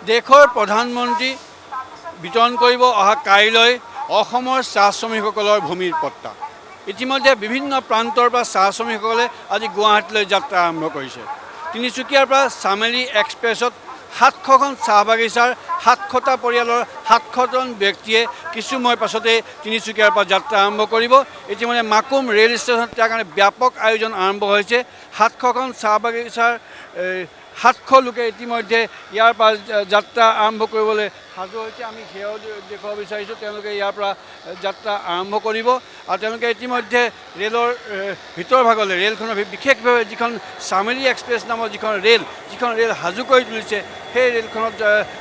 দেশৰ প্ৰধানমন্ত্ৰী বিতৰণ কৰিব অহা কাইলৈ অসমৰ চাহ শ্ৰমিকসকলৰ ভূমিৰ পট্টা। ইতিমধ্যে বিভিন্ন প্ৰান্তৰ পৰা চাহ শ্ৰমিকসকলে আজি গুৱাহাটীলৈ যাত্ৰা আৰম্ভ কৰিছে। তিনিচুকীয়াৰ পৰা চামেলি এক্সপ্ৰেছত 700খন চাহ বাগিচাৰ 700টা পৰিয়ালৰ 700জন ব্যক্তিয়ে কিছু সময় পাছতে তিনিচুকীয়াৰ পৰা যাত্ৰা আৰম্ভ কৰিব। ইতিমধ্যে মাকুম ৰেল ষ্টেচনত তাৰ কাৰণে ব্যাপক আয়োজন আৰম্ভ হৈছে। 700খন চাহ বাগিচাৰ 700 লোকে ইতিমধ্যে ইয়াৰ পৰা যাত্ৰা আৰম্ভ কৰিবলৈ সাজু হৈছে। আমি সেয়াও দেখুৱাব বিচাৰিছোঁ। তেওঁলোকে ইয়াৰ পৰা যাত্ৰা আৰম্ভ কৰিব আৰু তেওঁলোকে ইতিমধ্যে ৰেলৰ ভিতৰ ভাগলৈ ৰেলখনৰ বিশেষভাৱে যিখন চামেলি এক্সপ্ৰেছ নামৰ যিখন ৰেল সাজু কৰি তুলিছে, সেই ৰেলখনত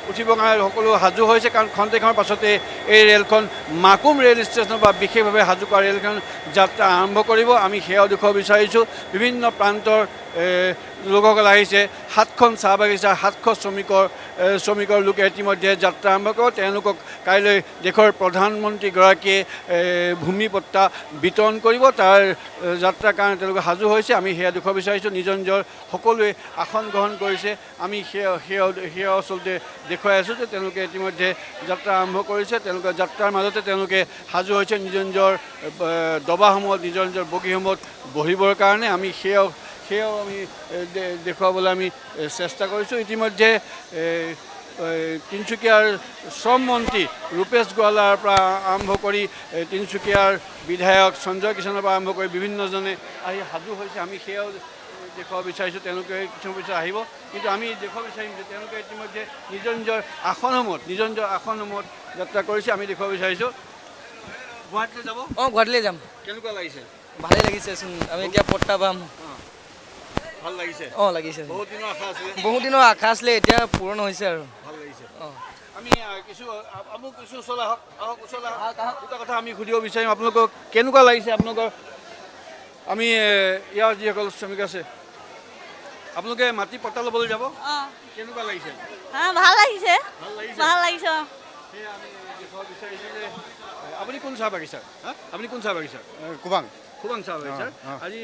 উঠিবৰ কাৰণে সকলো সাজু হৈছে। কাৰণ খন্তেকৰ পাছতে এই ৰেলখন মাকুম ৰেল ষ্টেচনৰ পৰা বিশেষভাৱে সাজু কৰা ৰেলখন যাত্ৰা আৰম্ভ কৰিব। আমি সেয়াও দেখুৱাব বিচাৰিছোঁ। বিভিন্ন প্ৰান্তৰ লোকসকল আহিছে। 7খন চাহ বাগিচাৰ 700 শ্ৰমিকৰ লোকে ইতিমধ্যে যাত্ৰা আৰম্ভ কৰিব। তেওঁলোকক কাইলৈ দেশৰ প্ৰধানমন্ত্ৰীগৰাকীয়ে ভূমি পট্টা বিতৰণ কৰিব। তাৰ যাত্ৰাৰ কাৰণে তেওঁলোকে সাজু হৈছে। আমি সেয়া দেখুৱাব বিচাৰিছোঁ। নিজৰ সকলোৱে আসন গ্ৰহণ কৰিছে। আমি সেয়া আচলতে দেখুৱাই আছোঁ যে তেওঁলোকে ইতিমধ্যে যাত্ৰা আৰম্ভ কৰিছে। তেওঁলোকে যাত্ৰাৰ মাজতে তেওঁলোকে সাজু হৈছে নিজৰ দবাসমূহত নিজৰ বগীসমূহত বহিবৰ কাৰণে। আমি সেয়াও আমি দেখুৱাবলৈ আমি চেষ্টা কৰিছোঁ। ইতিমধ্যে তিনিচুকীয়াৰ শ্ৰম মন্ত্ৰী ৰূপেশ গোৱালাৰ পৰা আৰম্ভ কৰি তিনিচুকীয়াৰ বিধায়ক সঞ্জয় কিষাণৰ পৰা আৰম্ভ কৰি বিভিন্নজনে আহি সাজু হৈছে। আমি সেয়াও দেখুৱাব বিচাৰিছোঁ। তেওঁলোকে কিছু পিছত আহিব, কিন্তু আমি দেখুৱাব বিচাৰিম যে তেওঁলোকে ইতিমধ্যে নিজৰ আসনসমূহত যাত্ৰা কৰিছে। আমি দেখুৱাব বিচাৰিছোঁ। গুৱাহাটীলৈ যাব? গুৱাহাটীলৈ যাম। কেনেকুৱা লাগিছে? ভালেই লাগিছেচোন। আমি এতিয়া পট্টা পাম। ভাল লাগিছে? লাগিছে। বহুত দিনৰ আশা আছিলে, এতিয়া পূৰণ হৈছে আৰু ভাল লাগিছে। আমি কিছু ওচৰলৈ আহক দুটা কথা আমি সুধিব বিচাৰিম। আপোনালোকক কেনেকুৱা লাগিছে? আপোনালোকৰ আমি ইয়াৰ যিসকল শ্ৰমিক আছে, আপোনালোকে মাটি পট্টা ল'বলৈ যাব? কেনেকুৱা লাগিছে? ভাল লাগিছে। সেয়া আমি দেখুৱাব বিচাৰিছোঁ যে আপুনি কোন চাহ বাগিচাৰ? খুবাং চাহ বাগিচাৰ। আজি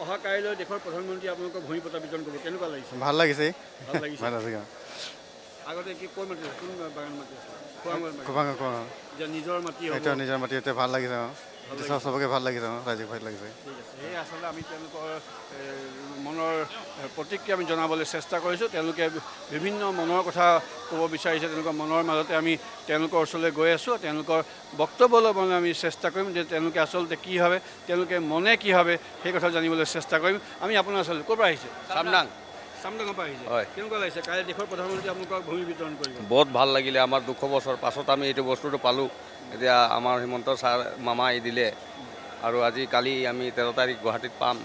অহা কাইলৈ দেশৰ প্ৰধানমন্ত্ৰী আপোনালোকক ভূমি পট্টা বিতৰণ কৰিব। কেনেকুৱা লাগিছে? ভাল লাগিছে। আগতে কোন বাগান মাটি আছে? নিজৰ মাটি এতিয়া ভাল লাগিছে। চবকে ভাল লাগিছে, ৰাইজক ভাল লাগিছে। সেয়ে আচলতে আমি তেওঁলোকৰ মনৰ প্ৰতিক্ৰিয়া আমি জনাবলৈ চেষ্টা কৰিছোঁ। তেওঁলোকে বিভিন্ন মনৰ কথা ক'ব বিচাৰিছে। তেওঁলোকৰ মনৰ মাজতে আমি তেওঁলোকৰ ওচৰলৈ গৈ আছোঁ। তেওঁলোকৰ বক্তব্য ল'বলৈ আমি চেষ্টা কৰিম যে তেওঁলোকে আচলতে কি ভাবে, তেওঁলোকে মনে কি ভাবে, সেই কথা জানিবলৈ চেষ্টা কৰিম। আমি আপোনাৰ আচলতে ক'ৰ পৰা আহিছে? চামডাঙৰ পৰা আহিছে। কেনেকুৱা লাগিছে? কাইলৈ দেশৰ প্ৰধানমন্ত্ৰী আপোনালোকক ভূমি বিতৰণ কৰিব। বহুত ভাল লাগিলে। আমাৰ 200 বছৰ পাছত আমি এইটো বস্তুটো পালোঁ। এতিয়া আমাৰ হিমন্ত ছাৰ মামাই দিলে আৰু কালি আমি 13 তাৰিখ গুৱাহাটীত পাম।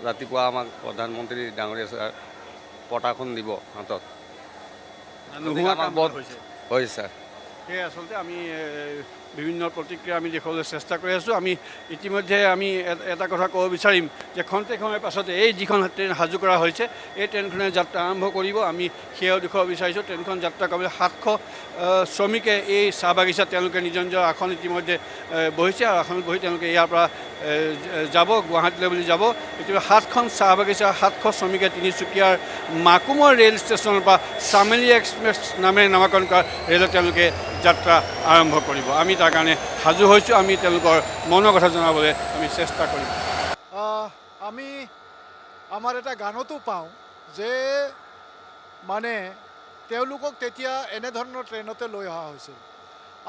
ৰাতিপুৱা আমাক প্ৰধানমন্ত্ৰী ডাঙৰীয়া ছাৰ পটাখন দিব হাতত। হয় ছাৰ। সেয়ে আচলতে আমি বিভিন্ন প্ৰতিক্ৰিয়া আমি দেখুৱাবলৈ চেষ্টা কৰি আছোঁ। আমি ইতিমধ্যে আমি এটা কথা ক'ব বিচাৰিম যে খন্তেক সময়ৰ পাছতে এই যিখন ট্ৰেইন সাজু কৰা হৈছে, এই ট্ৰেইনখনে যাত্ৰা আৰম্ভ কৰিব। আমি সেয়াও দেখুৱাব বিচাৰিছোঁ। ট্ৰেইনখন যাত্ৰা কৰিবলৈ 700 শ্ৰমিকে এই চাহ বাগিচাত তেওঁলোকে নিজৰ আসন ইতিমধ্যে বহিছে আৰু আসনত বহি তেওঁলোকে ইয়াৰ পৰা যাব, গুৱাহাটীলৈ বুলি যাব। এতিয়া 7খন চাহ বাগিচাৰ 700 শ্ৰমিকে তিনিচুকীয়াৰ মাকুমৰ ৰেল ষ্টেচনৰ পৰা চামেলি এক্সপ্ৰেছ নামেৰে নামাকৰণ কৰা ৰেলত তেওঁলোকে যাত্ৰা আৰম্ভ কৰিব। আমি তাৰ কাৰণে সাজু হৈছোঁ। আমি তেওঁলোকৰ মনৰ কথা জনাবলৈ আমি চেষ্টা কৰিম। আমি আমাৰ এটা গানতো পাওঁ যে মানে তেওঁলোকক তেতিয়া এনেধৰণৰ ট্ৰেইনতে লৈ অহা হৈছিল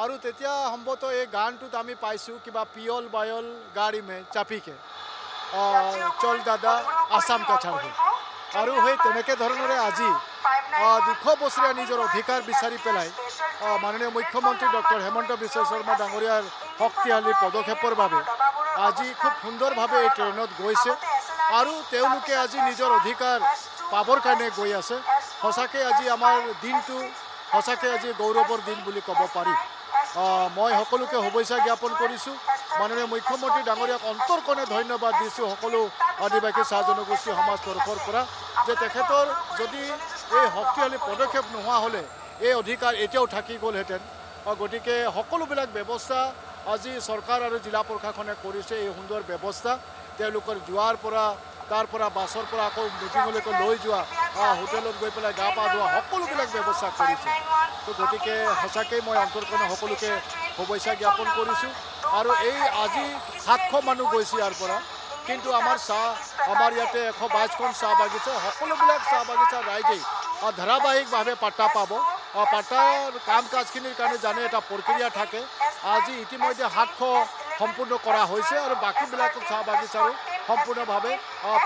আৰু তেতিয়া সম্ভৱতঃ এই গানটোত আমি পাইছোঁ কিবা পিয়ল বায়ল গাড়ী মে চাপিকে চল দাদা আসাম কা ছাড়। আৰু সেই তেনেকৈ ধৰণৰে আজি 200 বছৰীয়া নিজৰ অধিকাৰ বিচাৰি পেলাই মাননীয় মুখ্যমন্ত্ৰী ডক্টৰ হেমন্ত বিশ্ব শৰ্মা ডাঙৰীয়াৰ শক্তিশালী পদক্ষেপৰ বাবে আজি খুব সুন্দৰভাৱে এই ট্ৰেইনত গৈছে আৰু তেওঁলোকে আজি নিজৰ অধিকাৰ পাবৰ কাৰণে গৈ আছে। সঁচাকৈ আজি আমাৰ দিনটো সঁচাকৈ আজি গৌৰৱৰ দিন বুলি ক'ব পাৰি। মই সকলোকে শুভেচ্ছা জ্ঞাপন কৰিছোঁ। মাননীয় মুখ্যমন্ত্ৰী ডাঙৰীয়াক অন্তৰকণে ধন্যবাদ দিছোঁ সকলো আদিবাসী চাহ জনগোষ্ঠী সমাজ তৰফৰ পৰা যে তেখেতৰ যদি এই শক্তিশালী পদক্ষেপ নোহোৱা হ'লে এই অধিকাৰ এতিয়াও থাকি গ'লহেঁতেন। গতিকে সকলোবিলাক ব্যৱস্থা আজি চৰকাৰ আৰু জিলা প্ৰশাসনে কৰিছে। এই সুন্দৰ ব্যৱস্থা তেওঁলোকৰ যোৱাৰ পৰা তাৰ পৰা বাছৰ পৰা আকৌ মিটিঙলৈকে লৈ যোৱা হোটেলত গৈ পেলাই গা পা ধোৱা সকলোবিলাক ব্যৱস্থা কৰিছে। তো গতিকে সঁচাকৈ মই অন্তৰকৰণে সকলোকে শুভেচ্ছা জ্ঞাপন কৰিছোঁ। আৰু এই আজি 700 মানুহ গৈছে ইয়াৰ পৰা, কিন্তু আমাৰ ইয়াতে 122খন চাহ বাগিচা, সকলোবিলাক চাহ বাগিচাৰ ৰাইজেই ধাৰাবাহিকভাৱে পাট্টা পাব। পাট্টাৰ কাম কাজখিনিৰ কাৰণে জানে এটা প্ৰক্ৰিয়া থাকে। আজি ইতিমধ্যে 700 সম্পূৰ্ণ কৰা হৈছে আৰু বাকীবিলাক চাহ বাগিচাৰো সম্পূৰ্ণভাৱে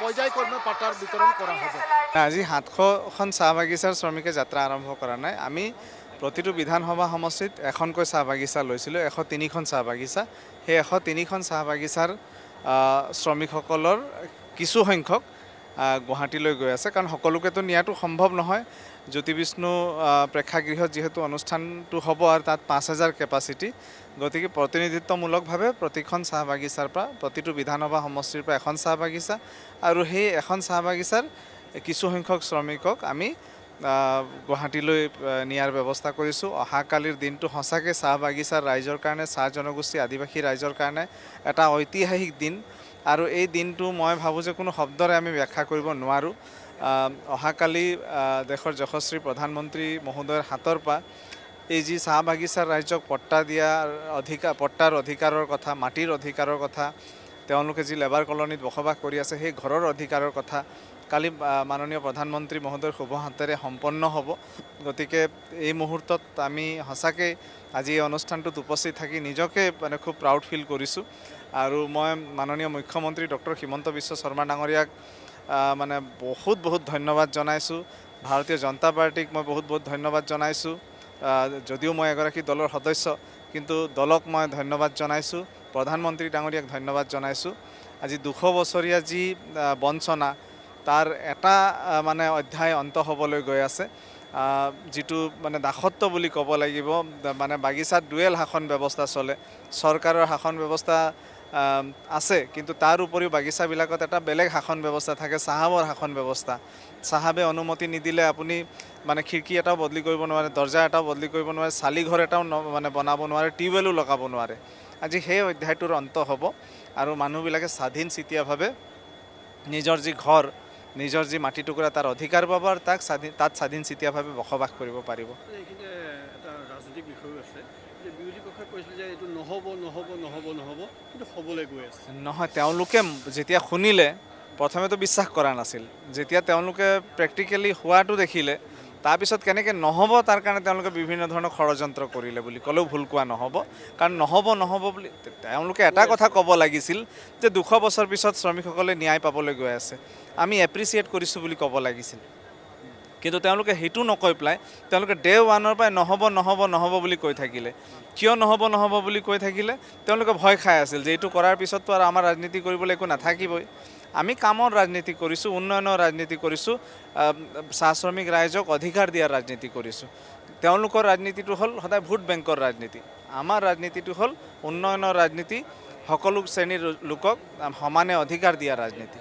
পৰ্যায়ক্ৰমে পাট্টাৰ বিতৰণ কৰা হ'ব। আজি 700খন চাহ বাগিচাৰ শ্ৰমিকে যাত্ৰা আৰম্ভ কৰা নাই। আমি প্ৰতিটো বিধানসভা সমষ্টিত এখনকৈ চাহ বাগিচা লৈছিলোঁ, 103খন চাহ বাগিচা। সেই 103খন চাহ বাগিচাৰ শ্ৰমিকসকলৰ কিছু সংখ্যক গুৱাহাটীলৈ গৈ আছে, কাৰণ সকলোকেতো নিয়াটো সম্ভৱ নহয়। জ্যোতি বিষ্ণু প্ৰেক্ষাগৃহত যিহেতু অনুষ্ঠানটো হ'ব আৰু তাত 5000 কেপাচিটি, গতিকে প্ৰতিনিধিত্বমূলকভাৱে প্ৰতিখন চাহ বাগিচাৰ পৰা, প্ৰতিটো বিধানসভা সমষ্টিৰ পৰা এখন চাহ বাগিচা, আৰু সেই এখন চাহ বাগিচাৰ কিছু সংখ্যক শ্ৰমিকক আমি গুৱাহাটীলৈ নিয়াৰ ব্যৱস্থা কৰিছোঁ। অহাকালিৰ দিনটো সঁচাকৈ চাহ বাগিচাৰ ৰাইজৰ কাৰণে, চাহ জনগোষ্ঠী আদিবাসী ৰাইজৰ কাৰণে এটা ঐতিহাসিক দিন। আৰু এই দিনটো মই ভাবোঁ যে কোনো শব্দৰে আমি ব্যাখ্যা কৰিব নোৱাৰোঁ। অহাকালি দেশৰ যশস্বী প্ৰধানমন্ত্ৰী মহোদয়ৰ হাতৰ পৰা এই যি চাহ বাগিচাৰ ৰাইজক পট্টাৰ অধিকাৰৰ কথা, মাটিৰ অধিকাৰৰ কথা, তেওঁলোকে যি লেবাৰ কলনীত বসবাস কৰি আছে সেই ঘৰৰ অধিকাৰৰ কথা কালি মাননীয় প্ৰধানমন্ত্ৰী মহোদয়ৰ শুভ হাতেৰে সম্পন্ন হ'ব। গতিকে এই মুহূৰ্তত আমি সঁচাকৈ আজি এই অনুষ্ঠানটোত উপস্থিত থাকি নিজকে খুব প্ৰাউড ফিল কৰিছোঁ। আৰু মই মাননীয় মুখ্যমন্ত্ৰী ডক্টৰ হিমন্ত বিশ্ব শৰ্মা ডাঙৰীয়াক বহুত ধন্যবাদ জনাইছোঁ। ভাৰতীয় জনতা পাৰ্টীক মই বহুত ধন্যবাদ জনাইছোঁ। যদিও মই এগৰাকী দলৰ সদস্য, কিন্তু দলক মই ধন্যবাদ জনাইছোঁ। প্ৰধানমন্ত্ৰী ডাঙৰীয়াক ধন্যবাদ জনাইছোঁ। আজি 200 বছৰীয়া যি বঞ্চনা, তাৰ এটা অধ্যায় অন্ত হ'বলৈ গৈ আছে, যিটো দাসত্ব বুলি ক'ব লাগিব। বাগিচাত ডুৱেল শাসন ব্যৱস্থা চলে, চৰকাৰৰ শাসন ব্যৱস্থা আছে, কিন্তু তাৰ উপৰিও বাগিচাবিলাকত এটা বেলেগ শাসন ব্যৱস্থা থাকে, চাহাবৰ শাসন ব্যৱস্থা। চাহাবে অনুমতি নিদিলে আপুনি খিৰিকী এটাও বদলি কৰিব নোৱাৰে, দৰ্জা এটাও বদলি কৰিব নোৱাৰে, চালিঘৰ এটাও বনাব নোৱাৰে, টিউবৱেলো লগাব নোৱাৰে। আজি সেই অধ্যায়টোৰ অন্ত হ'ব আৰু মানুহবিলাকে স্বাধীনচিতীয়াভাৱে নিজৰ যি ঘৰ, নিজৰ যি মাটি টুকুৰা, তাৰ অধিকাৰ পাব আৰু তাত স্বাধীনচিতীয়াভাৱে বসবাস কৰিব পাৰিব। এইখিনিতে এটা ৰাজনৈতিক বিষয় আছে যে বিৰোধী পক্ষই কৈছিল যে এইটো নহ'ব, কিন্তু হ'বলৈ গৈ আছে। নহয়, তেওঁলোকে যেতিয়া শুনিলে প্ৰথমেতো বিশ্বাস কৰা নাছিল। যেতিয়া তেওঁলোকে প্ৰেক্টিকেলি হোৱাটো দেখিলে, তাৰপিছত কেনেকৈ নহ'ব তাৰ কাৰণে তেওঁলোকে বিভিন্ন ধৰণৰ ষড়যন্ত্ৰ কৰিলে বুলি ক'লেও ভুল কোৱা নহ'ব। কাৰণ নহ'ব বুলি তেওঁলোকে এটা কথা ক'ব লাগিছিল যে 200 বছৰ পিছত শ্ৰমিকসকলে ন্যায় পাবলৈ গৈ আছে, আমি এপ্ৰিচিয়েট কৰিছোঁ বুলি ক'ব লাগিছিল। কিন্তু তেওঁলোকে সেইটো নকৈ পেলাই তেওঁলোকে ডে 1ৰ পৰাই নহ'ব বুলি কৈ থাকিলে। কিয় নহ'ব বুলি কৈ থাকিলে? তেওঁলোকে ভয় খাই আছিল যে এইটো কৰাৰ পিছততো আৰু আমাৰ ৰাজনীতি কৰিবলৈ একো নাথাকিবই। আমি কামৰ ৰাজনীতি কৰিছোঁ, উন্নয়নৰ ৰাজনীতি কৰিছোঁ, চাহ শ্ৰমিক ৰাইজক অধিকাৰ দিয়াৰ ৰাজনীতি কৰিছোঁ। তেওঁলোকৰ ৰাজনীতিটো হ'ল সদায় ভোট বেংকৰ ৰাজনীতি, আমাৰ ৰাজনীতিটো হ'ল উন্নয়নৰ ৰাজনীতি, সকলো শ্ৰেণীৰ লোকক সমানে অধিকাৰ দিয়াৰ ৰাজনীতি।